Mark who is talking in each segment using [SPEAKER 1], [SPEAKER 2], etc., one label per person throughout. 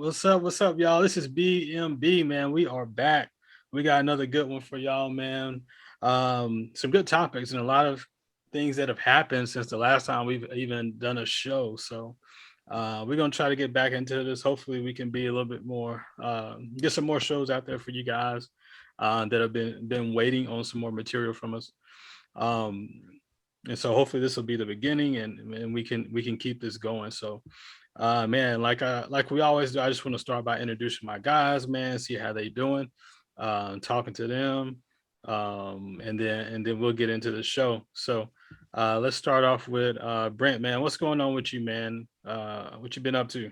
[SPEAKER 1] What's up? What's up, y'all? This is BMB, man. We are back. We got another good one for y'all, man. Some good topics and a lot of things that have happened since the last time we've even done a show. So we're gonna try to get back into this. Hopefully, we can be a little bit more, get some more shows out there for you guys that have been waiting on some more material from us. Um, and so hopefully this will be the beginning, and we can keep this going. So man, like we always do, I just want to start by introducing my guys, man, see how they doing, talking to them, and then we'll get into the show. So let's start off with Brent, man. What's going on with you, man? What you been up to?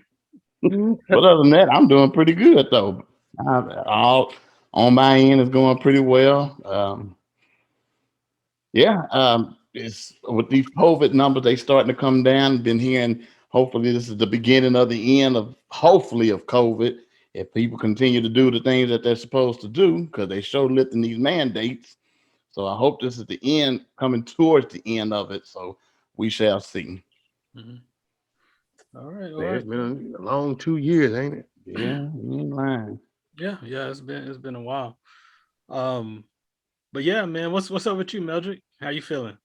[SPEAKER 2] But other than that, I'm doing pretty good though. All on my end is going pretty well. Yeah, it's with these COVID numbers, they starting to come down. Been hearing. Hopefully, this is the beginning of the end of hopefully of COVID. If people continue to do the things that they're supposed to do, because they show lifting these mandates. So I hope this is the end, coming towards the end of it. So we shall see.
[SPEAKER 1] Mhm. All right, all
[SPEAKER 3] Man,
[SPEAKER 1] right.
[SPEAKER 3] it's been a long 2 years, ain't it?
[SPEAKER 2] Yeah, you ain't lying.
[SPEAKER 1] Yeah, yeah, it's been a while. Um, but yeah, man, what's up with you, Meldrick? How you feeling?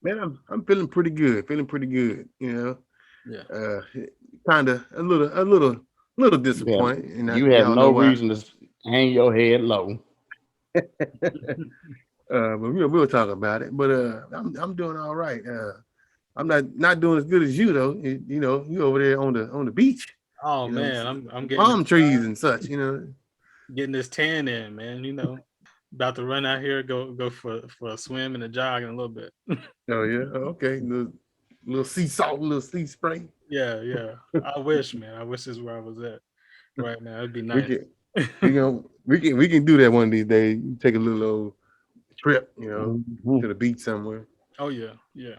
[SPEAKER 3] Man, I'm feeling pretty good. Feeling pretty good.
[SPEAKER 1] Yeah.
[SPEAKER 3] Uh, kind of a little
[SPEAKER 2] Yeah,
[SPEAKER 3] disappointed, and
[SPEAKER 2] you have
[SPEAKER 3] y'all
[SPEAKER 2] no
[SPEAKER 3] know why.
[SPEAKER 2] reason to hang your head low.
[SPEAKER 3] But we'll talk about it. But I'm doing all right. I'm not doing as good as you though. You over there on the beach.
[SPEAKER 1] Oh
[SPEAKER 3] You know,
[SPEAKER 1] man, I'm getting
[SPEAKER 3] palm trees and such.
[SPEAKER 1] getting this tan in, man. About to run out here, go for a swim and a jog in a little bit.
[SPEAKER 3] Oh yeah, okay. Little sea salt, little sea spray.
[SPEAKER 1] Yeah, yeah. I wish, man. I wish this is where I was at right now. It'd be
[SPEAKER 3] We
[SPEAKER 1] nice.
[SPEAKER 3] can we can do that one of these days. Take a little old trip,
[SPEAKER 2] Mhm.
[SPEAKER 3] to the beach somewhere.
[SPEAKER 1] Oh yeah, yeah.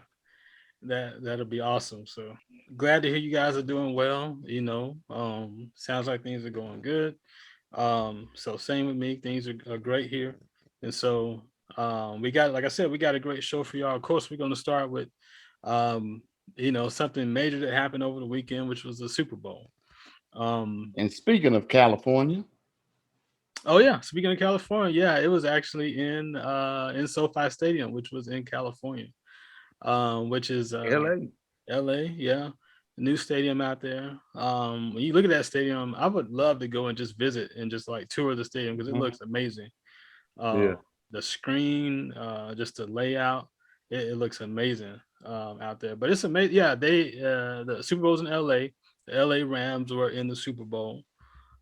[SPEAKER 1] That'll be awesome. So glad to hear you guys are doing well. Sounds like things are going good. So same with me. Things are great here. And so we got, like I said, we got a great show for y'all. Of course, we're gonna start with um, something major that happened over the weekend, which was the Super Bowl. Um,
[SPEAKER 2] And speaking of California,
[SPEAKER 1] oh yeah, speaking of California, yeah, it was actually in SoFi Stadium, which was in California. Which is
[SPEAKER 3] LA.
[SPEAKER 1] LA, yeah. New stadium out there. When you look at that stadium, I would love to go and just visit and just like tour the stadium because it
[SPEAKER 2] mhm,
[SPEAKER 1] looks amazing. Uh,
[SPEAKER 3] Yeah.
[SPEAKER 1] the screen, just the layout, it looks amazing out there. But it's amazing. Yeah, the Super Bowl's in LA. The LA Rams were in the Super Bowl,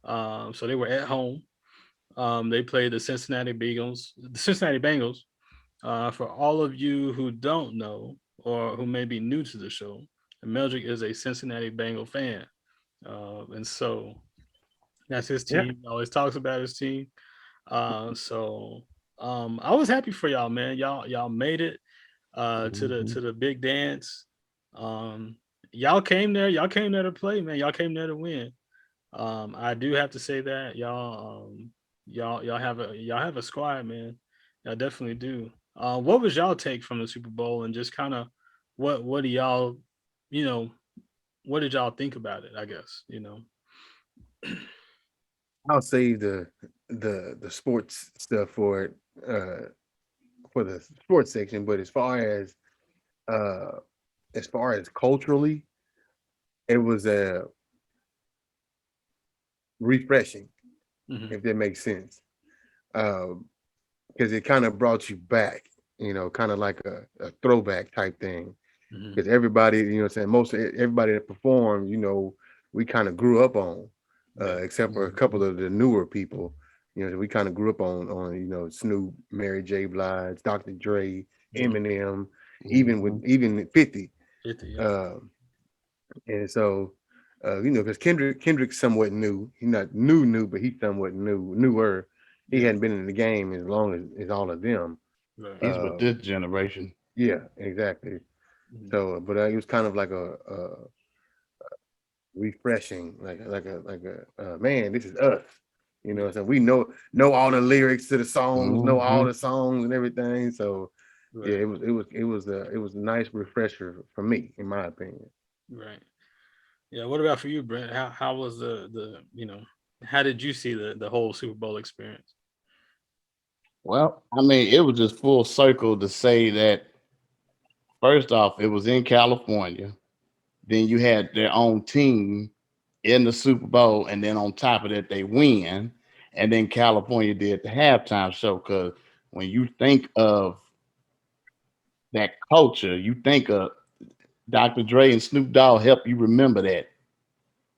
[SPEAKER 1] so they were at home. They played the Cincinnati Bengals. The Cincinnati Bengals. For all of you who don't know or who may be new to the show, Meldrick is a Cincinnati Bengal fan, and so that's his
[SPEAKER 3] Yeah.
[SPEAKER 1] team. He always talks about his team. So I was happy for y'all, man. Y'all made it to the
[SPEAKER 2] mhm.
[SPEAKER 1] big dance. Um, y'all came there. Y'all came there to play, man. Y'all came there to win. I do have to say that y'all have a squad, man. Y'all definitely do. What was y'all take from the Super Bowl and just kind of what do y'all, you know, what did y'all think about it? I guess.
[SPEAKER 3] I'll save the sports stuff uh for the sports section, but uh as far as culturally, it was refreshing,
[SPEAKER 1] Hmm.
[SPEAKER 3] if that makes sense. Because it kind of brought you back, kind of like a throwback type thing.
[SPEAKER 1] Hmm.
[SPEAKER 3] Because everybody, what I'm saying, everybody that performed, we kind of grew up on,
[SPEAKER 1] Yeah.
[SPEAKER 3] except for a couple
[SPEAKER 2] Mhm.
[SPEAKER 3] of the newer people. We kind of grew up on Snoop, Mary J. Blige, Dr. Dre,
[SPEAKER 1] Hmm.
[SPEAKER 3] Eminem,
[SPEAKER 2] Mhm.
[SPEAKER 3] even 50.
[SPEAKER 1] 50. Yeah.
[SPEAKER 3] Um, and so, because Kendrick's somewhat new. He's not new, but he's somewhat newer. He
[SPEAKER 1] Yeah.
[SPEAKER 3] hadn't been in the game as long as all of them.
[SPEAKER 1] Right.
[SPEAKER 2] He's with
[SPEAKER 3] Um,
[SPEAKER 2] this generation.
[SPEAKER 3] yeah, exactly.
[SPEAKER 1] Mhm.
[SPEAKER 3] So, but it was kind of like a refreshing, like a man. This is us.
[SPEAKER 1] Yeah.
[SPEAKER 3] So we know all the lyrics to the songs, know all
[SPEAKER 2] Mhm.
[SPEAKER 3] the songs and everything. So yeah,
[SPEAKER 1] Right.
[SPEAKER 3] it was it was it was a nice refresher for me, in my opinion.
[SPEAKER 1] Right. Yeah. What about for you, Brent? How was the how did you see the whole Super Bowl experience?
[SPEAKER 2] Well, I mean, it was just full circle to say that first off, it was in California. Then you had their own team in the Super Bowl, and then on top of that, they win. And then California did the halftime show. Because when you think of that culture, you think of Dr. Dre and Snoop Dogg help you remember that.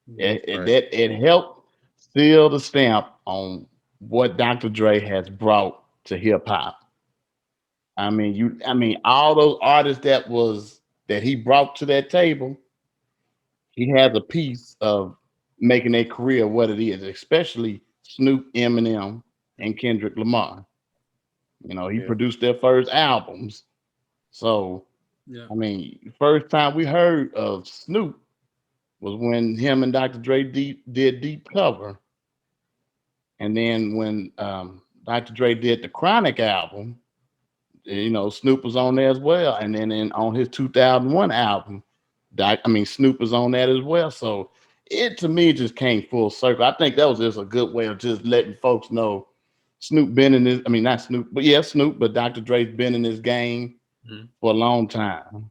[SPEAKER 1] Mhm.
[SPEAKER 3] Right.
[SPEAKER 2] It helped seal the stamp on what Dr. Dre has brought to hip hop. I mean, all those artists that he brought to that table, he has a piece of making their career what it is, especially Snoop, Eminem, and Kendrick Lamar. You know, he
[SPEAKER 3] Yeah.
[SPEAKER 2] produced their first albums. So,
[SPEAKER 1] Yeah.
[SPEAKER 2] I mean, first time we heard of Snoop was when him and Dr. Dre did Deep Cover. And then when Dr. Dre did the Chronic album, you know, Snoop was on there as well. And then on his 2001 album, Snoop was on that as well. So it to me just came full circle. I think that was just a good way of just letting folks know Snoop been in this. I mean, not Snoop, but yeah, Snoop, but Dr. Dre's been in this game
[SPEAKER 1] Mhm.
[SPEAKER 2] for a long time.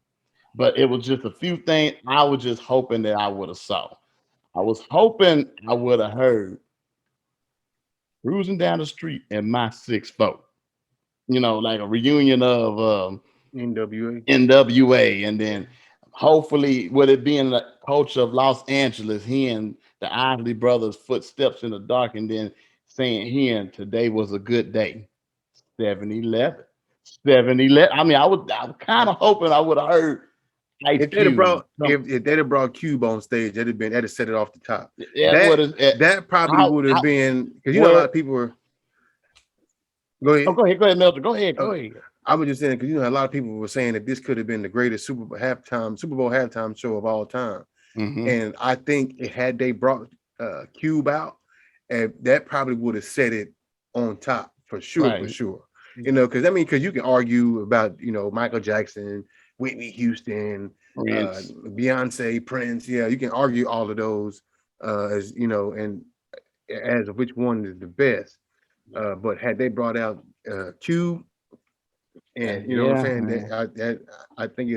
[SPEAKER 2] But it was just a few things I was just hoping that I would have saw. I was hoping I would have heard cruising down the street in my 6'4", you know, like a reunion of
[SPEAKER 3] NWA.
[SPEAKER 2] NWA, and then hopefully with it being the culture of Los Angeles, hearing the Isley Brothers' footsteps in the dark, and then saying hearing today was a good day. 7-Eleven. 7-Eleven. I mean, I was kind of hoping I would have heard Ice
[SPEAKER 3] If they'd have
[SPEAKER 2] Cube.
[SPEAKER 3] brought if they'd have brought Cube on stage, that'd have set it off the top.
[SPEAKER 2] That would
[SPEAKER 3] That
[SPEAKER 2] have
[SPEAKER 3] that probably would have been because a lot
[SPEAKER 2] where
[SPEAKER 3] of people were. Go
[SPEAKER 2] oh
[SPEAKER 3] ahead.
[SPEAKER 2] go ahead, Milton. Go ahead, go
[SPEAKER 3] Uh,
[SPEAKER 2] ahead.
[SPEAKER 3] I was just saying because a lot of people were saying that this could have been the greatest Super Bowl halftime show of all time,
[SPEAKER 2] Hmm.
[SPEAKER 3] and I think it had they brought Cube out, and that probably would have set it on top for sure, for
[SPEAKER 2] Right.
[SPEAKER 3] sure. Because because you can argue about Michael Jackson, Whitney Houston,
[SPEAKER 2] Prince.
[SPEAKER 3] Beyonce, Prince. Yeah, you can argue all of those as and as of which one is the best. But had they brought out Cube, and you know what I'm
[SPEAKER 2] Yeah.
[SPEAKER 3] saying, I think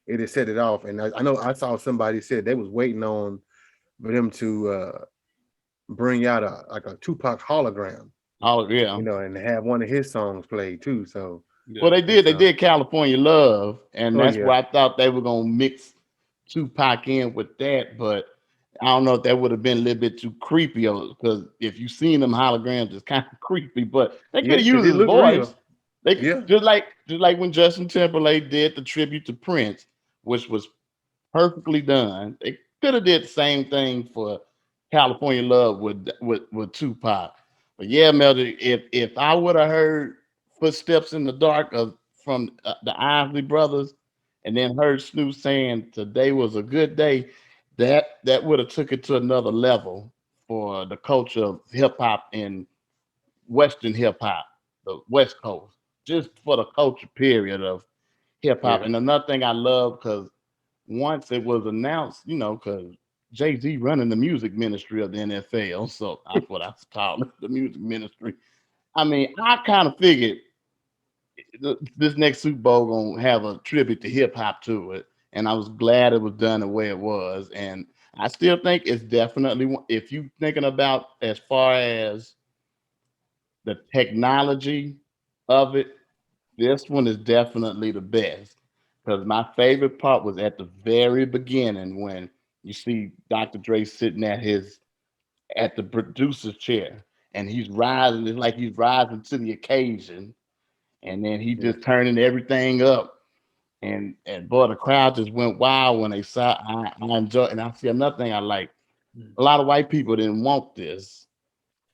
[SPEAKER 3] it set it off. And I know I saw somebody said they was waiting on for them to bring out a Tupac hologram,
[SPEAKER 2] Oh yeah.
[SPEAKER 3] and have one of his songs played too. So
[SPEAKER 2] Well,
[SPEAKER 1] Yeah.
[SPEAKER 2] they
[SPEAKER 3] and
[SPEAKER 2] did. They
[SPEAKER 3] so
[SPEAKER 2] did California Love, and
[SPEAKER 3] oh
[SPEAKER 2] that's
[SPEAKER 3] yeah,
[SPEAKER 2] where I thought they were gonna mix Tupac in with that. But I don't know if that would have been a little bit too creepy, because if you seen them holograms, it's kind of creepy. But they could
[SPEAKER 3] yeah,
[SPEAKER 2] have
[SPEAKER 3] because
[SPEAKER 2] used
[SPEAKER 3] it
[SPEAKER 2] his
[SPEAKER 3] looked real.
[SPEAKER 2] voice. They could,
[SPEAKER 3] Yeah,
[SPEAKER 2] just like when Justin Timberlake did the tribute to Prince, which was perfectly done. They could have did the same thing for California Love with Tupac. But yeah, Melody, if I would have heard footsteps in the dark of from the Isley Brothers, and then heard Snoop saying today was a good day, that would have took it to another level for the culture of hip hop and Western hip hop, the West Coast, just for the culture period of hip hop.
[SPEAKER 3] yeah,
[SPEAKER 2] And another thing I love because once it was announced, because Jay-Z running the music ministry of the NFL, so that's what I call it, the music ministry. I mean, I kind of figured this next Super Bowl gonna have a tribute to hip hop to it, and I was glad it was done the way it was. And I still think it's definitely if you thinking about as far as the technology of it, this one is definitely the best because my favorite part was at the very beginning when you see Dr. Dre sitting at the producer's chair and he's rising. It's like he's rising to the occasion, and then he
[SPEAKER 3] yeah.
[SPEAKER 2] just turning everything up. And boy, the crowd just went wild when they saw. I enjoy, and I see another thing I like.
[SPEAKER 1] Mhm.
[SPEAKER 2] A lot of white people didn't want this.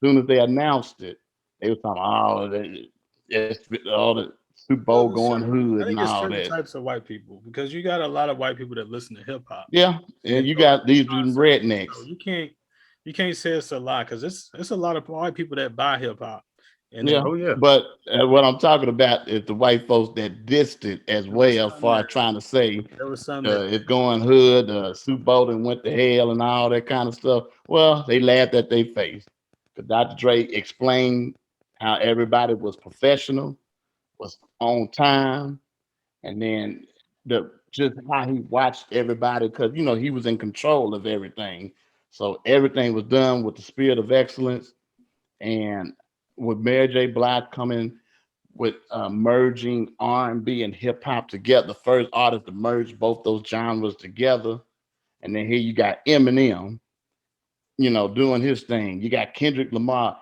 [SPEAKER 2] As soon as they announced it, they was talking, oh, it's all the Super Bowl
[SPEAKER 1] Well, there's
[SPEAKER 2] going
[SPEAKER 1] certain. I
[SPEAKER 2] hood and
[SPEAKER 1] think it's
[SPEAKER 2] all
[SPEAKER 1] certain
[SPEAKER 2] that.
[SPEAKER 1] types of white people because you got a lot of white people that listen to hip hop
[SPEAKER 2] Yeah,
[SPEAKER 1] and
[SPEAKER 2] and you
[SPEAKER 1] enjoy
[SPEAKER 2] got
[SPEAKER 1] the
[SPEAKER 2] these
[SPEAKER 1] concept.
[SPEAKER 2] rednecks.
[SPEAKER 1] So you can't say it's a lie because it's a lot of white people that buy hip hop And then
[SPEAKER 2] Yeah,
[SPEAKER 3] Oh yeah.
[SPEAKER 2] but what I'm talking about is the white folks that dissed it as
[SPEAKER 1] there was
[SPEAKER 2] well, as
[SPEAKER 1] some
[SPEAKER 2] far as
[SPEAKER 1] that
[SPEAKER 2] trying to say
[SPEAKER 1] there was some that
[SPEAKER 2] it's going hood, Super Bowl and went to hell and all that kind of stuff. Well, they laughed at their face. Because Dr. Dre explained how everybody was professional, was on time, and then the just how he watched everybody, because he was in control of everything. So everything was done with the spirit of excellence, and with Mary J. Blige coming with merging R&B and hip hop together, the first artist to merge both those genres together. And then here you got Eminem, doing his thing. You got Kendrick Lamar.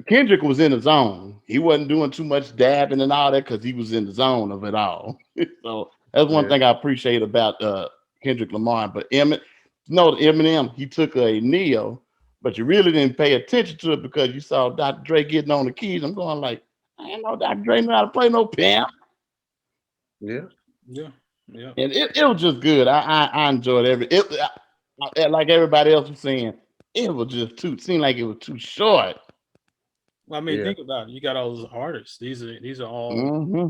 [SPEAKER 2] Kendrick was in the zone. He wasn't doing too much dabbing and all that because he was in the zone of it all. So that's one
[SPEAKER 3] Yeah.
[SPEAKER 2] thing I appreciate about Kendrick Lamar. But Eminem, he took a Neo, but you really didn't pay attention to it because you saw Dr. Dre getting on the keys. I'm going like, I ain't know Dr. Dre know how to play no piano.
[SPEAKER 3] Yeah.
[SPEAKER 1] yeah, yeah.
[SPEAKER 2] And it was just good. I enjoyed like everybody else was saying, it was just seemed like it was too short.
[SPEAKER 1] Well, I mean,
[SPEAKER 3] Yeah.
[SPEAKER 1] think about it. You got all those artists. These are all
[SPEAKER 2] Hmm.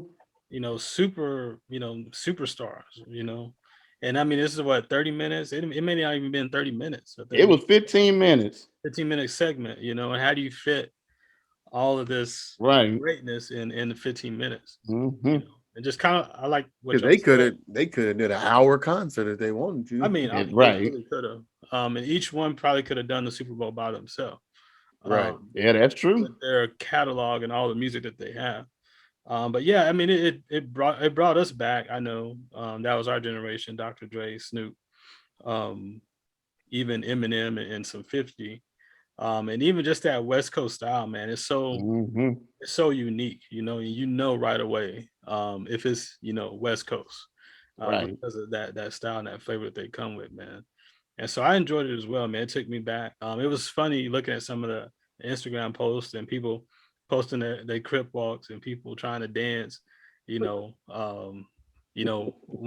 [SPEAKER 1] superstars. And I mean, this is what 30 minutes. It may not even been 30 minutes. A
[SPEAKER 2] It
[SPEAKER 1] 30
[SPEAKER 2] was 15 minutes.
[SPEAKER 1] 15-minute segment. And how do you fit all of this
[SPEAKER 2] Right.
[SPEAKER 1] greatness in the 15 minutes?
[SPEAKER 2] Hmm.
[SPEAKER 1] And just kind of, I like what
[SPEAKER 3] Because
[SPEAKER 1] y'all said.
[SPEAKER 3] they could have did an hour concert if they wanted
[SPEAKER 1] I
[SPEAKER 3] to.
[SPEAKER 1] mean, they
[SPEAKER 2] Right.
[SPEAKER 1] really could have. And each one probably could have done the Super Bowl by themselves.
[SPEAKER 3] Right.
[SPEAKER 2] Yeah, that's
[SPEAKER 1] With
[SPEAKER 2] true.
[SPEAKER 1] their catalog and all the music that they have. But yeah, I mean, it brought us back. I know that was our generation. Dr. Dre, Snoop, um, even Eminem, and some 50, and even just that West Coast style, man.
[SPEAKER 2] Hmm.
[SPEAKER 1] It's so unique, and right away if it's West Coast,
[SPEAKER 2] Right.
[SPEAKER 1] because of that style and that flavor that they come with, man. And so I enjoyed it as well, man. It took me back. It was funny looking at some of the Instagram posts and people posting their crip walks and people trying to dance, when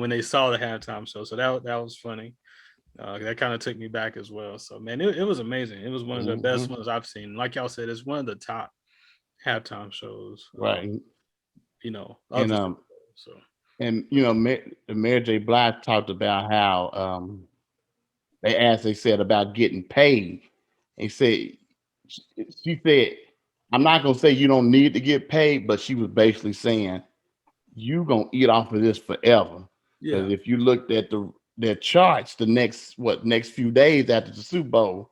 [SPEAKER 1] they saw the halftime show. So that was funny. That kind of took me back as well. So man, it was amazing. It was one of the best
[SPEAKER 2] Hmm.
[SPEAKER 1] ones I've seen. Like y'all said, it's one of the top halftime shows,
[SPEAKER 2] Right.
[SPEAKER 1] of
[SPEAKER 2] And
[SPEAKER 1] the Super Bowl. So
[SPEAKER 2] Mary J. Blige talked about how they said about getting paid. He said she said, I'm not gonna say you don't need to get paid, but she was basically saying you gonna eat off of this forever.
[SPEAKER 1] yeah,
[SPEAKER 2] Because if you looked at their charts the next few days after the Super Bowl,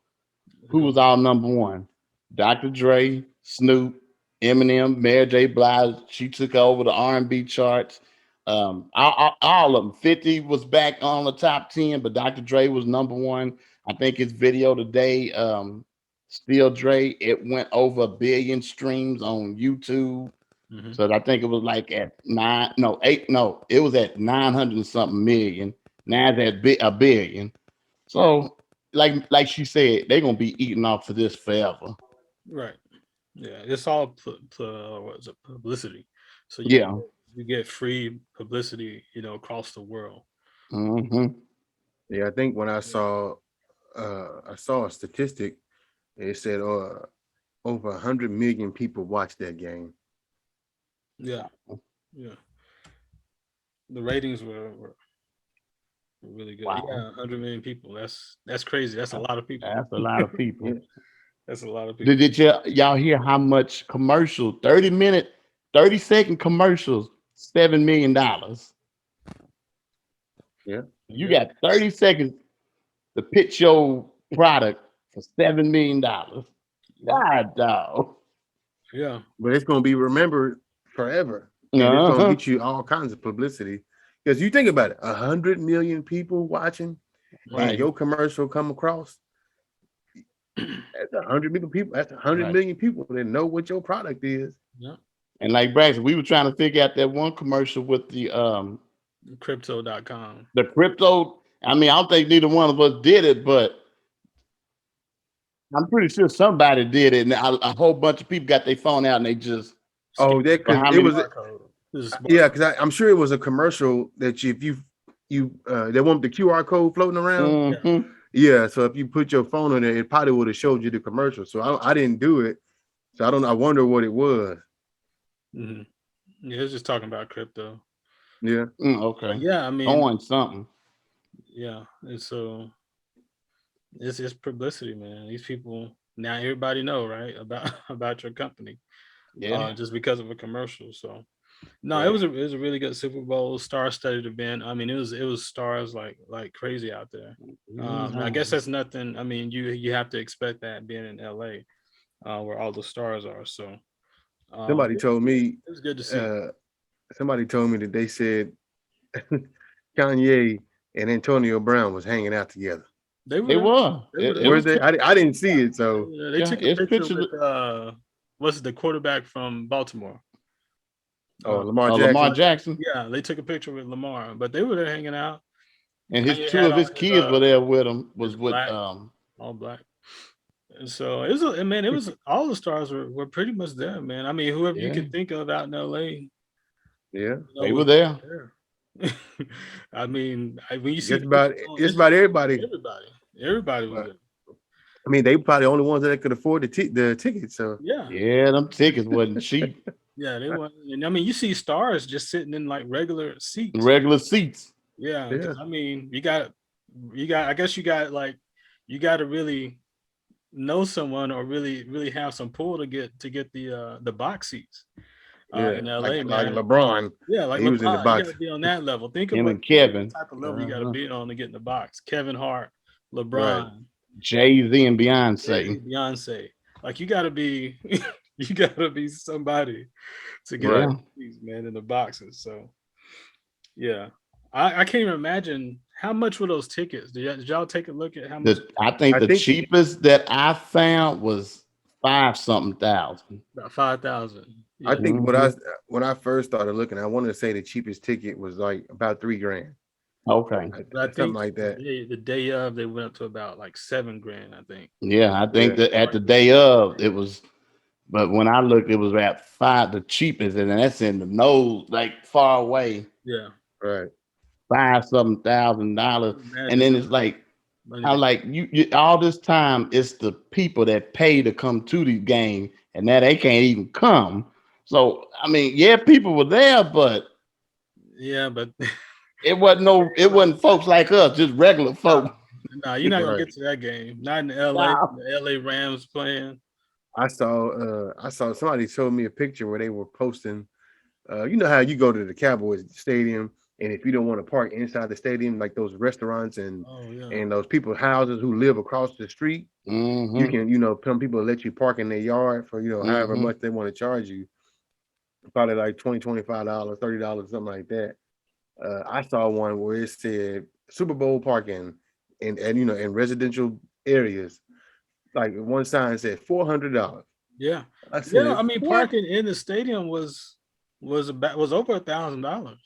[SPEAKER 2] who was all number one? Dr. Dre, Snoop, Eminem, Mary J. Blige. She took over the R&B charts. All of them. 50 was back on the top 10, but Dr. Dre was number one. I think his video today, Still Dre, it went over 1 billion streams on YouTube.
[SPEAKER 1] hmm
[SPEAKER 2] So I think it was like at it was at 900 and something million. Now it's at 1 billion. So, like she said, they're gonna be eating off of this forever.
[SPEAKER 1] right. Yeah, it's all what is it, publicity. So
[SPEAKER 2] Yeah.
[SPEAKER 1] you get free publicity, across the world.
[SPEAKER 2] Hmm.
[SPEAKER 3] Yeah, I think when
[SPEAKER 1] Yeah,
[SPEAKER 3] I saw a statistic, it said over 100 million people watched that game.
[SPEAKER 1] yeah, yeah. The ratings were really good.
[SPEAKER 2] Wow.
[SPEAKER 1] Yeah, 100 million people. That's crazy. That's a lot of people.
[SPEAKER 2] That's a lot of
[SPEAKER 3] Yeah.
[SPEAKER 2] people.
[SPEAKER 1] That's a lot of people.
[SPEAKER 2] Y'all hear how much commercial, 30-minute, 30-second commercials, $7 million.
[SPEAKER 3] Yeah.
[SPEAKER 2] You
[SPEAKER 1] Yeah,
[SPEAKER 2] got 30 seconds to pitch your product for $7 million.
[SPEAKER 1] yeah,
[SPEAKER 2] God dog.
[SPEAKER 1] yeah.
[SPEAKER 3] But it's gonna be remembered forever. And it's gonna
[SPEAKER 2] Uh-huh.
[SPEAKER 3] get you all kinds of publicity. Because you think about it, 100 million people watching and
[SPEAKER 1] Right.
[SPEAKER 2] Right.
[SPEAKER 3] your commercial come across, that's 100 million people, that's 100
[SPEAKER 1] Right.
[SPEAKER 3] million people that know what your product is.
[SPEAKER 1] Yeah.
[SPEAKER 2] And like Braxton, we were trying to figure out that one commercial with
[SPEAKER 1] Crypto.com.
[SPEAKER 2] the crypto. I mean, I don't think neither one of us did it, but I'm pretty sure somebody did it, and a whole bunch of people got their phone out and they just
[SPEAKER 1] Scan
[SPEAKER 3] Oh, that
[SPEAKER 2] for
[SPEAKER 3] because
[SPEAKER 2] how
[SPEAKER 3] it
[SPEAKER 2] many?
[SPEAKER 3] was,
[SPEAKER 1] QR code. This is smart.
[SPEAKER 3] yeah, because I'm sure it was a commercial that if you they want the QR code floating around.
[SPEAKER 1] Yeah.
[SPEAKER 2] Hmm.
[SPEAKER 3] Yeah, so if you put your phone on there, it probably would have showed you the commercial. So I didn't do it, So I don't. I wonder what it was.
[SPEAKER 1] Mhm. Yeah, it's just talking about crypto.
[SPEAKER 3] Yeah.
[SPEAKER 1] But
[SPEAKER 2] Okay.
[SPEAKER 1] yeah, I mean,
[SPEAKER 2] On something.
[SPEAKER 1] yeah, it's so it's publicity, man. These people now everybody know, right, about about your company,
[SPEAKER 2] Yeah.
[SPEAKER 1] just because of a commercial. So no,
[SPEAKER 3] Right.
[SPEAKER 1] it was a really good Super Bowl, star-studded event. I mean, it was stars like crazy out there. I guess
[SPEAKER 2] Mhm.
[SPEAKER 1] that's nothing. I mean, you have to expect that being in LA, where all the stars are. So
[SPEAKER 3] Somebody told me.
[SPEAKER 1] it was good to see.
[SPEAKER 3] Uh, somebody told me that they said Kanye and Antonio Brown was hanging out together.
[SPEAKER 1] They were
[SPEAKER 2] They
[SPEAKER 1] there.
[SPEAKER 2] were.
[SPEAKER 1] They were
[SPEAKER 2] It
[SPEAKER 1] there.
[SPEAKER 3] Were
[SPEAKER 2] was
[SPEAKER 3] they? I didn't see it. So
[SPEAKER 1] They
[SPEAKER 2] yeah,
[SPEAKER 1] took a
[SPEAKER 2] it's
[SPEAKER 1] picture
[SPEAKER 2] pictures
[SPEAKER 1] with what's the quarterback from Baltimore?
[SPEAKER 3] oh,
[SPEAKER 1] Uh,
[SPEAKER 3] Lamar
[SPEAKER 2] of Lamar
[SPEAKER 3] Jackson.
[SPEAKER 2] Jackson
[SPEAKER 1] yeah, they took a picture with Lamar, but they were there hanging out.
[SPEAKER 2] and his
[SPEAKER 1] Kanye
[SPEAKER 2] two
[SPEAKER 1] had
[SPEAKER 2] of
[SPEAKER 1] on
[SPEAKER 2] his kids were there with him.
[SPEAKER 1] his
[SPEAKER 2] Was with
[SPEAKER 1] black, all black. And so it was, man, it was all the stars were pretty much there, man. I mean, whoever you
[SPEAKER 2] yeah,
[SPEAKER 1] could think of out in LA,
[SPEAKER 3] Yeah.
[SPEAKER 2] they
[SPEAKER 1] was
[SPEAKER 2] were there.
[SPEAKER 1] there. I mean, when you see
[SPEAKER 3] Just
[SPEAKER 1] the
[SPEAKER 3] about
[SPEAKER 1] pictures on
[SPEAKER 3] just about
[SPEAKER 1] Instagram,
[SPEAKER 3] everybody.
[SPEAKER 1] everybody was
[SPEAKER 3] But
[SPEAKER 1] there.
[SPEAKER 3] I mean, they probably the only ones that could afford the tickets. So
[SPEAKER 1] Yeah,
[SPEAKER 2] Yeah, them tickets wasn't cheap.
[SPEAKER 1] yeah, they were. And I mean, you see stars just sitting in like regular seats.
[SPEAKER 2] Regular seats.
[SPEAKER 1] Yeah,
[SPEAKER 3] yeah,
[SPEAKER 1] because I mean, I guess you got like, you got to really know someone or really have some pull to get the box seats
[SPEAKER 3] yeah.
[SPEAKER 1] in
[SPEAKER 3] Like
[SPEAKER 1] LA,
[SPEAKER 3] like
[SPEAKER 1] man.
[SPEAKER 3] LeBron,
[SPEAKER 1] Yeah, like
[SPEAKER 3] he was in the
[SPEAKER 1] LeBron, you got
[SPEAKER 3] box.
[SPEAKER 1] to be on that level.
[SPEAKER 2] Him and
[SPEAKER 1] Think of what
[SPEAKER 2] Kevin.
[SPEAKER 1] type of level you got to
[SPEAKER 2] Uh-huh.
[SPEAKER 1] be on to get in the box. Kevin Hart,
[SPEAKER 3] Right.
[SPEAKER 1] LeBron,
[SPEAKER 2] Jay-Z and
[SPEAKER 1] Jay-Z,
[SPEAKER 2] Beyonce.
[SPEAKER 1] Beyonce. Like you got to be, you got to be somebody to get
[SPEAKER 3] Right.
[SPEAKER 2] Yeah.
[SPEAKER 1] these man in the boxes. So yeah, I can't even imagine how much were those tickets. Did y'all take a look at how much?
[SPEAKER 2] I think
[SPEAKER 3] I
[SPEAKER 2] the
[SPEAKER 3] think
[SPEAKER 2] cheapest that I found was 5 something thousand.
[SPEAKER 1] About 5,000.
[SPEAKER 3] I
[SPEAKER 1] Yeah.
[SPEAKER 3] think
[SPEAKER 2] Hmm.
[SPEAKER 3] when I first started looking, I wanted to say the cheapest ticket was like about $3,000,
[SPEAKER 2] Okay.
[SPEAKER 1] But I
[SPEAKER 3] something
[SPEAKER 1] think
[SPEAKER 3] like that.
[SPEAKER 1] the day of they went up to about like 7 grand, I think.
[SPEAKER 2] Yeah, I think
[SPEAKER 3] Yeah.
[SPEAKER 2] that at the day of it was, but when I looked, it was at five, the cheapest, and that's in the nose, like far away,
[SPEAKER 1] Yeah.
[SPEAKER 3] Right.
[SPEAKER 2] 5 something thousand dollars. And
[SPEAKER 1] Imagine
[SPEAKER 2] then
[SPEAKER 1] how
[SPEAKER 2] it's
[SPEAKER 1] much
[SPEAKER 2] like,
[SPEAKER 1] money
[SPEAKER 2] I
[SPEAKER 1] that.
[SPEAKER 2] like you all this time, it's the people that pay to come to the game, and now they can't even come. So I mean, yeah, people were there, but
[SPEAKER 1] Yeah, but
[SPEAKER 2] it wasn't folks like us, just regular
[SPEAKER 1] no,
[SPEAKER 2] folk.
[SPEAKER 1] no, you're not gonna
[SPEAKER 3] Right.
[SPEAKER 1] get to that game. Not in LA.
[SPEAKER 2] Wow.
[SPEAKER 1] The LA Rams playing.
[SPEAKER 3] I saw somebody showed me a picture where they were posting. You know how you go to the Cowboys stadium, and if you don't want to park inside the stadium, like those restaurants
[SPEAKER 1] Oh yeah.
[SPEAKER 3] and those people's houses who live across the street, you
[SPEAKER 2] Mm-hmm.
[SPEAKER 3] can, some people let you park in their yard for, however
[SPEAKER 2] Mm-hmm.
[SPEAKER 3] much they want to charge you, probably like $20, $25, $30, something like that. I saw one where it said Super Bowl parking in residential areas. Like one sign said $400.
[SPEAKER 1] Yeah.
[SPEAKER 3] I
[SPEAKER 1] Yeah.
[SPEAKER 3] said,
[SPEAKER 1] I mean,
[SPEAKER 3] what?
[SPEAKER 1] parking in the stadium was over $1,000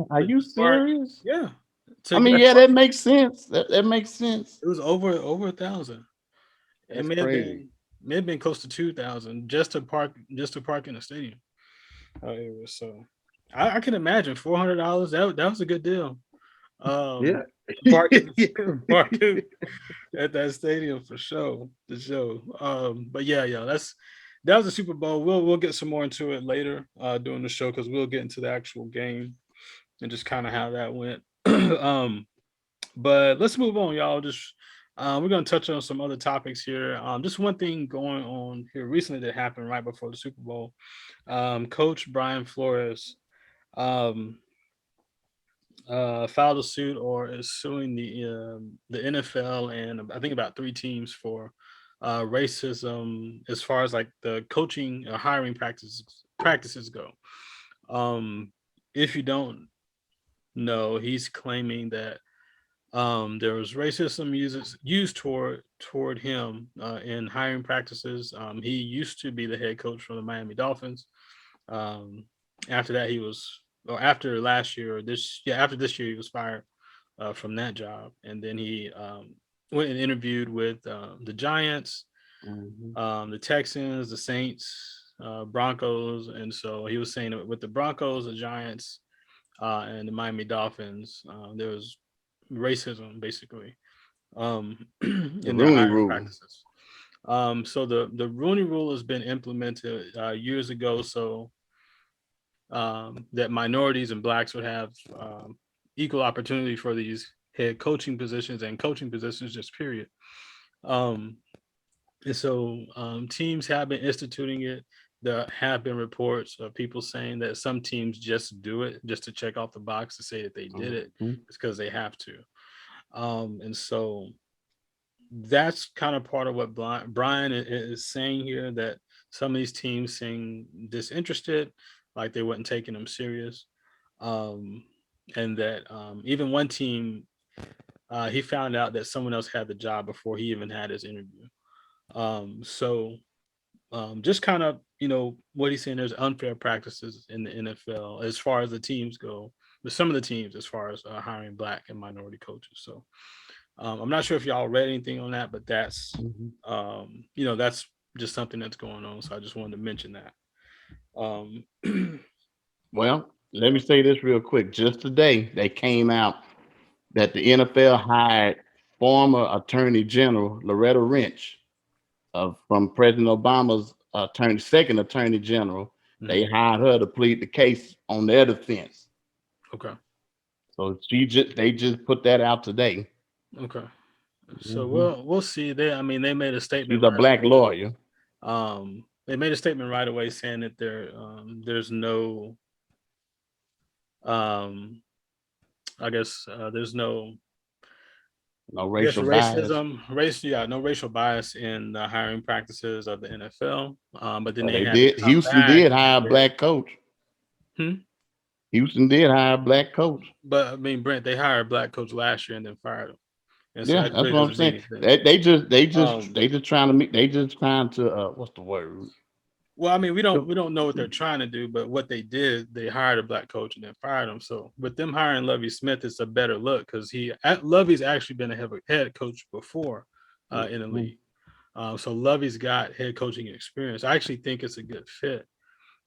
[SPEAKER 2] Are
[SPEAKER 1] to
[SPEAKER 2] you
[SPEAKER 1] just park.
[SPEAKER 2] serious?
[SPEAKER 1] Yeah.
[SPEAKER 2] I
[SPEAKER 1] To
[SPEAKER 2] mean,
[SPEAKER 1] get
[SPEAKER 2] yeah, that makes sense. That makes sense.
[SPEAKER 1] it was over 1,000. It
[SPEAKER 3] That's crazy.
[SPEAKER 1] may have been close to 2,000 just to park in the stadium. So I can imagine $400. That was a good deal.
[SPEAKER 3] Yeah.
[SPEAKER 1] Parking parking at that stadium for sure. The show. But yeah, that was the Super Bowl. We'll get some more into it later during the show because we'll get into the actual game and just kind of how that went. But let's move on, y'all. Just we're gonna touch on some other topics here. Just one thing going on here recently that happened right before the Super Bowl. Coach Brian Flores um, filed a suit or is suing the NFL and I think about 3 teams for racism as far as like the coaching or hiring practices go. Um, if you don't know, he's claiming that there was racism used toward him in hiring practices. He used to be the head coach for the Miami Dolphins. Um, after that, after last year or after this year, he was fired from that job, and then he went and interviewed with the Giants,
[SPEAKER 2] Mhm.
[SPEAKER 1] the Texans, the Saints, Broncos, and so he was saying that with the Broncos, the Giants, and the Miami Dolphins, there was racism basically
[SPEAKER 2] The
[SPEAKER 1] in their
[SPEAKER 2] Rooney
[SPEAKER 1] hiring
[SPEAKER 2] Rule.
[SPEAKER 1] practices. So the Rooney Rule has been implemented years ago, so that minorities and blacks would have equal opportunity for these head coaching positions and coaching positions, just period. Um, and so teams have been instituting it. There have been reports of people saying that some teams just do it just to check off the box to say that they did it
[SPEAKER 2] Mhm.
[SPEAKER 1] because they have to. And so that's kind of part of what Brian is saying here, that some of these teams seem disinterested, like they weren't taking them serious. Um, and that even one team, he found out that someone else had the job before he even had his interview. So just kind of, what he's saying, there's unfair practices in the NFL as far as the teams go, but some of the teams as far as hiring black and minority coaches. So I'm not sure if y'all read anything on that, but
[SPEAKER 2] Mhm.
[SPEAKER 1] that's just something that's going on. So I just wanted to mention that. Um,
[SPEAKER 2] Well, let me say this real quick. Just today, they came out that the NFL hired former Attorney General Loretta Lynch from President Obama's second Attorney General. They
[SPEAKER 1] mhm,
[SPEAKER 2] hired her to plead the case on their defense.
[SPEAKER 1] okay,
[SPEAKER 2] So they just put that out today.
[SPEAKER 1] okay. So
[SPEAKER 2] Mhm.
[SPEAKER 1] we'll see. They made a
[SPEAKER 2] She's
[SPEAKER 1] statement
[SPEAKER 2] a
[SPEAKER 1] right
[SPEAKER 2] black
[SPEAKER 1] away.
[SPEAKER 2] lawyer.
[SPEAKER 1] They made a statement right away saying that there's no, um, I guess there's no,
[SPEAKER 2] No
[SPEAKER 1] I guess
[SPEAKER 2] racial bias.
[SPEAKER 1] no racial bias in the hiring practices of the NFL. But then
[SPEAKER 2] But
[SPEAKER 1] they
[SPEAKER 2] they
[SPEAKER 1] had to
[SPEAKER 2] did.
[SPEAKER 1] come
[SPEAKER 2] Houston
[SPEAKER 1] back
[SPEAKER 2] did
[SPEAKER 1] and
[SPEAKER 2] hire a
[SPEAKER 1] say,
[SPEAKER 2] black coach.
[SPEAKER 1] hmm?
[SPEAKER 2] Houston did hire a black coach.
[SPEAKER 1] But I mean, Brent, they hired a black coach last year and then fired him, and so
[SPEAKER 2] Yeah,
[SPEAKER 1] that
[SPEAKER 2] that's
[SPEAKER 1] really
[SPEAKER 2] what I'm
[SPEAKER 1] doesn't mean
[SPEAKER 2] saying.
[SPEAKER 1] anything.
[SPEAKER 2] They
[SPEAKER 1] Um,
[SPEAKER 2] just trying to meet. They just trying to what's the word?
[SPEAKER 1] well, I mean,
[SPEAKER 3] So,
[SPEAKER 1] we don't know what they're trying to do, but what they did, they hired a black coach and then fired him. So with them hiring Lovey Smith, it's a better look because Lovey's actually been a head coach before in the
[SPEAKER 2] Mhm.
[SPEAKER 1] league. So Lovey's got head coaching experience. I actually think it's a good fit.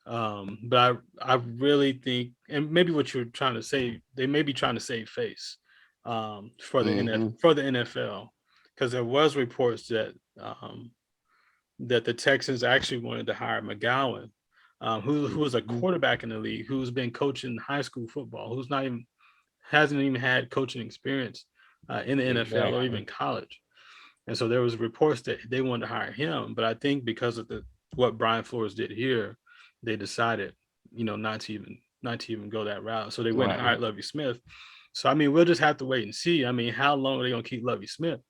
[SPEAKER 1] But I really think, and maybe what you're trying to say, they may be trying to save face
[SPEAKER 2] Mhm.
[SPEAKER 1] for the NFL, because there was reports that the Texans actually wanted to hire McGowan, who was a
[SPEAKER 2] Mhm.
[SPEAKER 1] quarterback in the league, who's been coaching high school football, who's not even hasn't even had coaching experience in the NFL or
[SPEAKER 2] Exactly.
[SPEAKER 1] even college. And so there was reports that they wanted to hire him, but I think because of the what Brian Flores did here, they decided, not to even go that route. So they went and
[SPEAKER 2] Right.
[SPEAKER 1] hired Lovey Smith. So I mean, we'll just have to wait and see. I mean, how long are they gonna keep Lovey Smith?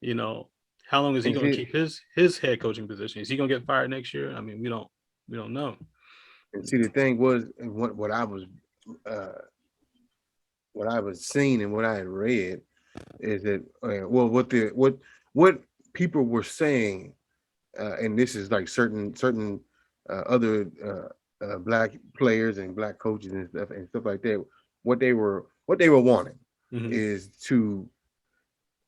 [SPEAKER 1] You know, how long is he
[SPEAKER 3] and
[SPEAKER 1] gonna
[SPEAKER 3] see,
[SPEAKER 1] keep his head coaching position? Is he gonna get fired next year? I mean, we don't know.
[SPEAKER 3] the thing was, and uh, what I was seeing and what I had read is that well, what people were saying, and this is like certain other black players and black coaches and stuff like that. What they were wanting
[SPEAKER 1] Mm-hmm.
[SPEAKER 3] is to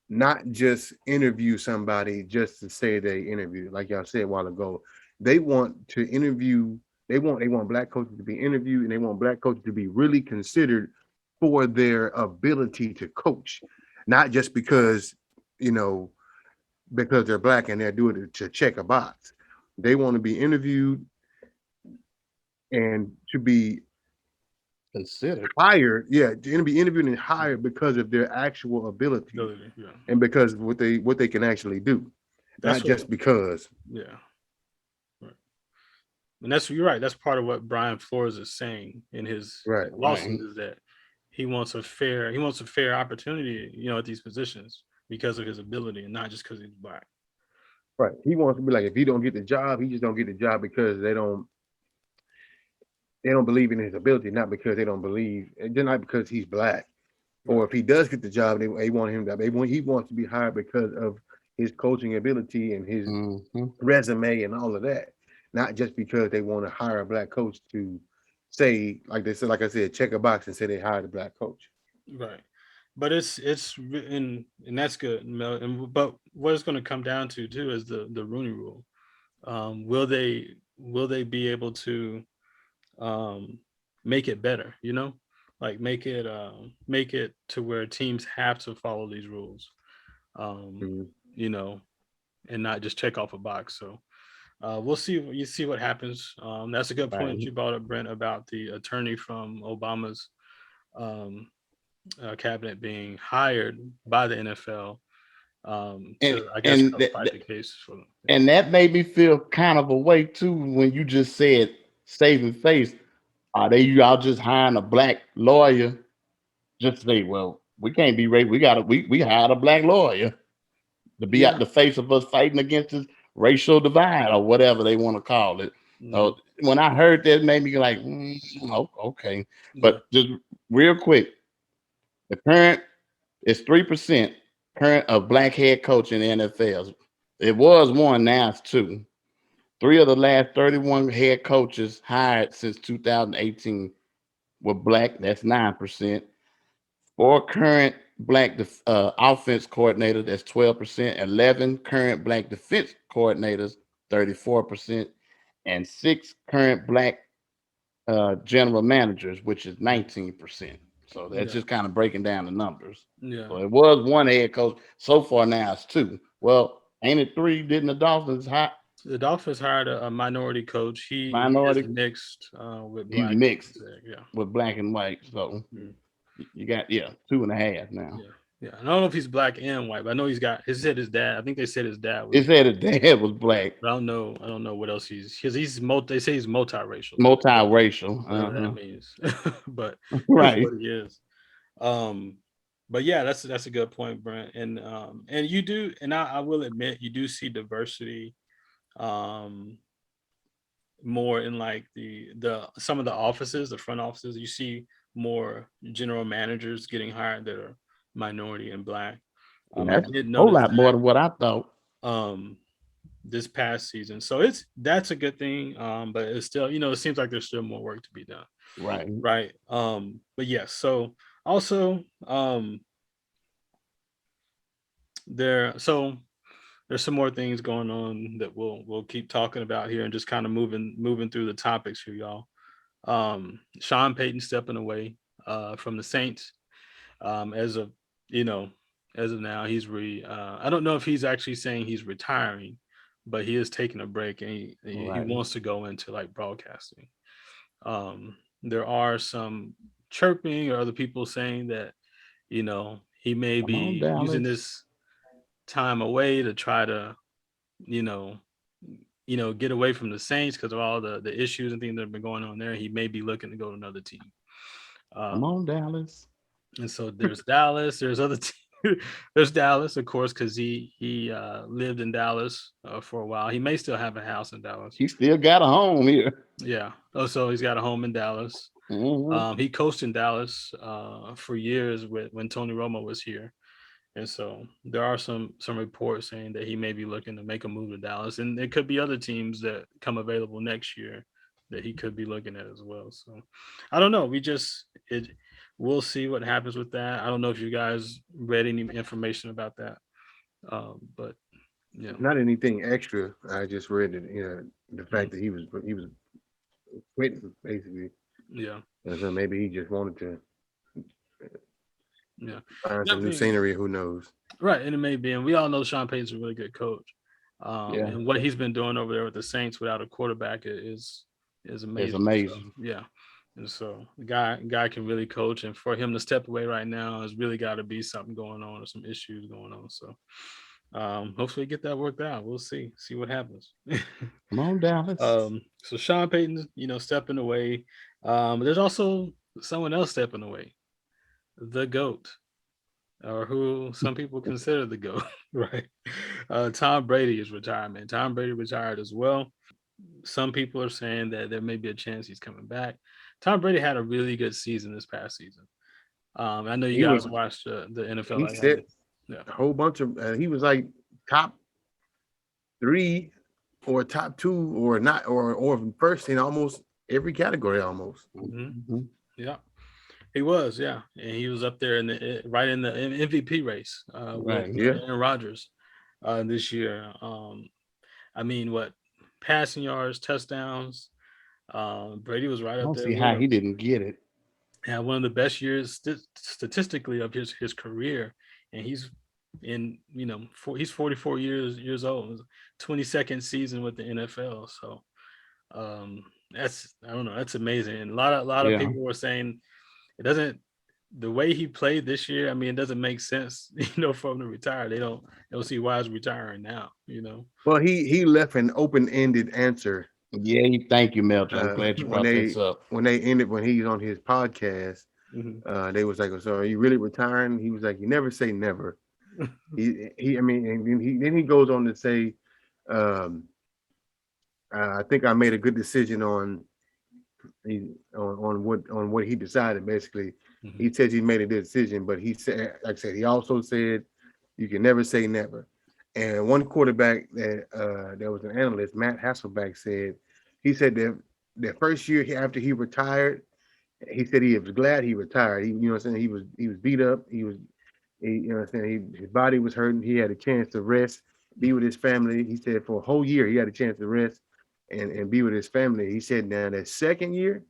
[SPEAKER 3] not just interview somebody just to say they interviewed. Like y'all said a while ago, they want to interview. They want black coaches to be interviewed, and they want black coaches to be really considered for their ability to coach, not just you know because they're black and they're doing it to check a box. They want to be interviewed and to be
[SPEAKER 2] Considered.
[SPEAKER 3] hired. Yeah, to be interviewed and hired because of their actual ability
[SPEAKER 1] Yeah,
[SPEAKER 3] and because of what they can actually do,
[SPEAKER 1] that's
[SPEAKER 3] not
[SPEAKER 1] what.
[SPEAKER 3] just because.
[SPEAKER 1] Yeah, right. And you're right. That's part of what Brian Flores is saying in his
[SPEAKER 3] Right,
[SPEAKER 1] lawsuit,
[SPEAKER 2] Right.
[SPEAKER 1] is that he wants a fair opportunity, at these positions because of his ability and not just because he's black.
[SPEAKER 3] right. He wants to be like, if he don't get the job, he just don't get the job because they don't believe in his ability, not because they don't believe, and they're not because he's black. Or
[SPEAKER 1] Right.
[SPEAKER 3] if he does get the job, they want him to. He wants to be hired because of his coaching ability and his
[SPEAKER 2] Mhm.
[SPEAKER 3] resume and all of that, not just because they want to hire a black coach to say, like they said, like I said, check a box and say they hired a black coach.
[SPEAKER 1] Right. But and that's good, Mel. But what it's going to come down to too is the Rooney Rule. Will they be able to um, make it better? Like make it to where teams have to follow these rules. Um,
[SPEAKER 3] Mhm.
[SPEAKER 1] you know, and not just check off a box. So we'll see. You see what happens. That's a good point
[SPEAKER 2] Right.
[SPEAKER 1] you brought up, Brent, about the attorney from Obama's um, cabinet being hired by the NFL
[SPEAKER 2] And
[SPEAKER 1] to, I guess,
[SPEAKER 2] and
[SPEAKER 1] help fight the case for them. Yeah.
[SPEAKER 2] and that made me feel kind of a way too when you just said saving face. Are they y'all just hiring a black lawyer? Just say, well, we can't be racist. We hired a black lawyer to be
[SPEAKER 1] Yeah.
[SPEAKER 2] at the face of us fighting against this racial divide or whatever they want to call it.
[SPEAKER 1] Mhm.
[SPEAKER 2] So when I heard that, it made me like, okay.
[SPEAKER 1] Yeah.
[SPEAKER 2] But just real quick, the current is 3% current of black head coach in the NFL. It was one, now it's two. Three of the last 31 head coaches hired since 2018 were black. That's 9%. Four current black offense coordinators, that's 12%. 11 current black defense coordinators, 34%. And six current black general managers, which is 19%. So that's
[SPEAKER 1] Yeah.
[SPEAKER 2] just kind of breaking down the numbers.
[SPEAKER 1] Yeah.
[SPEAKER 2] So it was one head coach. So far now it's two. Well, ain't it three? Didn't the Dolphins hire
[SPEAKER 1] The Dolphins hired a minority coach. He is
[SPEAKER 2] minority?
[SPEAKER 1] mixed with
[SPEAKER 2] He's
[SPEAKER 1] black.
[SPEAKER 2] mixed
[SPEAKER 1] Yeah.
[SPEAKER 2] with black and white. So
[SPEAKER 1] Mm.
[SPEAKER 2] you got, yeah, 2.5 now.
[SPEAKER 1] Yeah. Yeah. I don't know if he's black and white, but I know he's got. He said his dad. I think they said his dad
[SPEAKER 2] It
[SPEAKER 1] was.
[SPEAKER 2] said his dad was black,
[SPEAKER 1] But I don't know. I don't know what else he's because he's multi. They say he's multiracial.
[SPEAKER 2] multiracial.
[SPEAKER 1] Whatever that means. But that's
[SPEAKER 2] Right.
[SPEAKER 1] what he is. Um, but yeah, that's a good point, Brent. And you do, and I will admit, you do see diversity um more in like the some of the offices, the front offices. You see more general managers getting hired that are minority and black.
[SPEAKER 2] And
[SPEAKER 1] I
[SPEAKER 2] that's a
[SPEAKER 1] did
[SPEAKER 2] whole
[SPEAKER 1] notice
[SPEAKER 2] lot more than what I thought.
[SPEAKER 1] that this past season. So that's a good thing. But it's still, it seems like there's still more work to be done.
[SPEAKER 2] Right.
[SPEAKER 1] Right. But yes, so also so there's some more things going on that we'll keep talking about here and just kind of moving through the topics for y'all. Sean Payton stepping away from the Saints. As of you know, as of now, I don't know if he's actually saying he's retiring, but he is taking a break and he
[SPEAKER 2] Right.
[SPEAKER 1] wants to go into like broadcasting. There are some chirping or other people saying that he may
[SPEAKER 2] Come on,
[SPEAKER 1] be using
[SPEAKER 2] Dallas.
[SPEAKER 1] this time away to try to you know get away from the Saints because of all the issues and things that have been going on there. He may be looking to go to another team.
[SPEAKER 2] Come
[SPEAKER 1] Um,
[SPEAKER 2] on, Dallas.
[SPEAKER 1] and so there's Dallas. There's other there's Dallas, of course, because he lived in Dallas for a while. He may still have a house in Dallas.
[SPEAKER 2] He still got a home here.
[SPEAKER 1] Yeah. Oh, so he's got a home in Dallas.
[SPEAKER 2] Mhm.
[SPEAKER 1] He coached in Dallas for years when Tony Romo was here. And so there are some reports saying that he may be looking to make a move to Dallas, and there could be other teams that come available next year that he could be looking at as well. So I don't know. We'll see what happens with that. I don't know if you guys read any information about that, but yeah,
[SPEAKER 3] Not anything extra. I just read it. The
[SPEAKER 1] Mhm.
[SPEAKER 3] fact that he was quitting basically,
[SPEAKER 1] Yeah,
[SPEAKER 3] and so maybe he just wanted to
[SPEAKER 1] yeah,
[SPEAKER 3] find some new
[SPEAKER 1] definitely
[SPEAKER 3] scenery. Who knows?
[SPEAKER 1] right. And it may be, and we all know Sean Payton's a really good coach,
[SPEAKER 2] Yeah,
[SPEAKER 1] and what he's been doing over there with the Saints without a quarterback is
[SPEAKER 2] it's
[SPEAKER 1] amazing. So
[SPEAKER 2] amazing.
[SPEAKER 1] yeah. And so the guy can really coach, and for him to step away right now has really got to be something going on or some issues going on. So hopefully get that worked out. We'll see what happens.
[SPEAKER 2] Come on, Dallas.
[SPEAKER 1] So Sean Payton, stepping away. There's also someone else stepping away, the GOAT, or who some people consider the GOAT, right? Tom Brady is retiring. Tom Brady retired as well. Some people are saying that there may be a chance he's coming back. Tom Brady had a really good season this past season. I know you
[SPEAKER 3] He was
[SPEAKER 1] guys watched the NFL
[SPEAKER 3] he
[SPEAKER 1] like I
[SPEAKER 3] set
[SPEAKER 1] did. Yeah.
[SPEAKER 3] a whole bunch of. He was like top three or top two or not or first in almost every category almost.
[SPEAKER 1] Hmm.
[SPEAKER 2] Mhm.
[SPEAKER 1] Yeah. He was, yeah, and he was up there in the right in the MVP race with
[SPEAKER 2] Right.
[SPEAKER 3] Yeah.
[SPEAKER 1] Aaron Rodgers this year. I mean, what passing yards, touchdowns? Brady was right
[SPEAKER 2] I
[SPEAKER 1] up
[SPEAKER 2] don't
[SPEAKER 1] there
[SPEAKER 2] see
[SPEAKER 1] with
[SPEAKER 2] how he
[SPEAKER 1] him.
[SPEAKER 2] didn't get it.
[SPEAKER 1] Had one of the best years statistically of his career, and he's in he's 44 years old, 22nd season with the NFL. So that's, I don't know, that's amazing. And a lot of
[SPEAKER 2] Yeah.
[SPEAKER 1] people were saying it doesn't, the way he played this year, I mean, it doesn't make sense, for him to retire. They don't see why he's retiring now.
[SPEAKER 3] Well, he left an open ended answer
[SPEAKER 2] Yeah. Thank you, Melton. I'm glad you
[SPEAKER 3] when
[SPEAKER 2] brought this
[SPEAKER 3] they
[SPEAKER 2] up.
[SPEAKER 3] when he was on his podcast.
[SPEAKER 1] Mhm.
[SPEAKER 3] They was like, "So are you really retiring?" He was like, "You never say never." I mean, and then he goes on to say, um, "I think I made a good decision on what he decided." Basically,
[SPEAKER 1] Mhm.
[SPEAKER 3] he says he made a good decision, but he said, like I said, he also said, "You can never say never." And one quarterback that was an analyst, Matt Hasselback, said he said that the first year after he retired, he said he was glad he retired. What I'm saying, he was beat up. What I'm saying, his body was hurting. He had a chance to rest, be with his family. He said for a whole year he had a chance to rest and be with his family. He said now that second year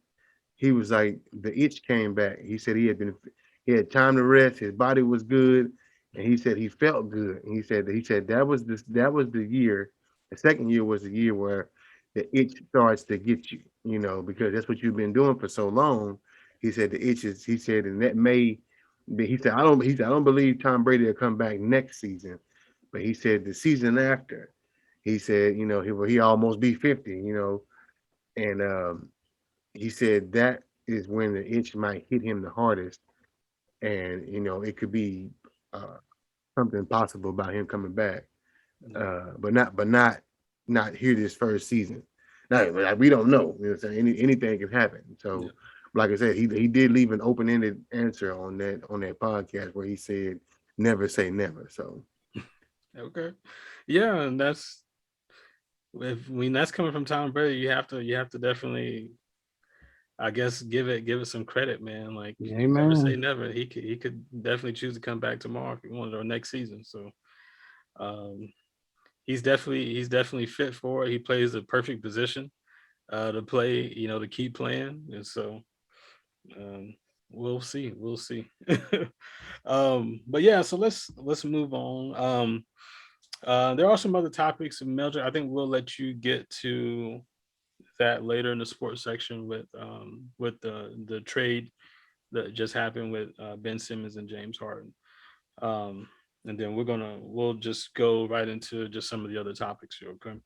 [SPEAKER 3] he was like the itch came back. He said he had time to rest. His body was good, and he said he felt good. And he said that was the year. The second year was the year where the itch starts to get you, because that's what you've been doing for so long. He said the itch is. He said, and that may. He said I don't. He said I don't believe Tom Brady will come back next season, but he said the season after. He said he almost be 50. And he said that is when the itch might hit him the hardest, and it could be uh, something possible about him coming back,
[SPEAKER 1] Yeah.
[SPEAKER 3] but not here this first season. Now, like, we don't know. What I'm saying, anything can happen.
[SPEAKER 1] Yeah.
[SPEAKER 3] So, like I said, he did leave an open ended answer on that podcast where he said never say never. So
[SPEAKER 1] Okay. Yeah, and that's coming from Tom Brady. You have to definitely, I guess, give it some credit, man. Like, never say
[SPEAKER 2] Amen.
[SPEAKER 1] never. He could definitely choose to come back tomorrow if he wanted, or next season. So um he's definitely fit for it. He plays the perfect position to play, to keep playing. And so um we'll see. We'll see. But yeah, so let's move on. There are some other topics in Mildred. I think we'll let you get to that later in the sports section with the trade that just happened with Ben Simmons and James Harden. Um, and then we'll just go right into just some of the other topics here. Okay.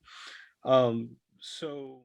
[SPEAKER 1] So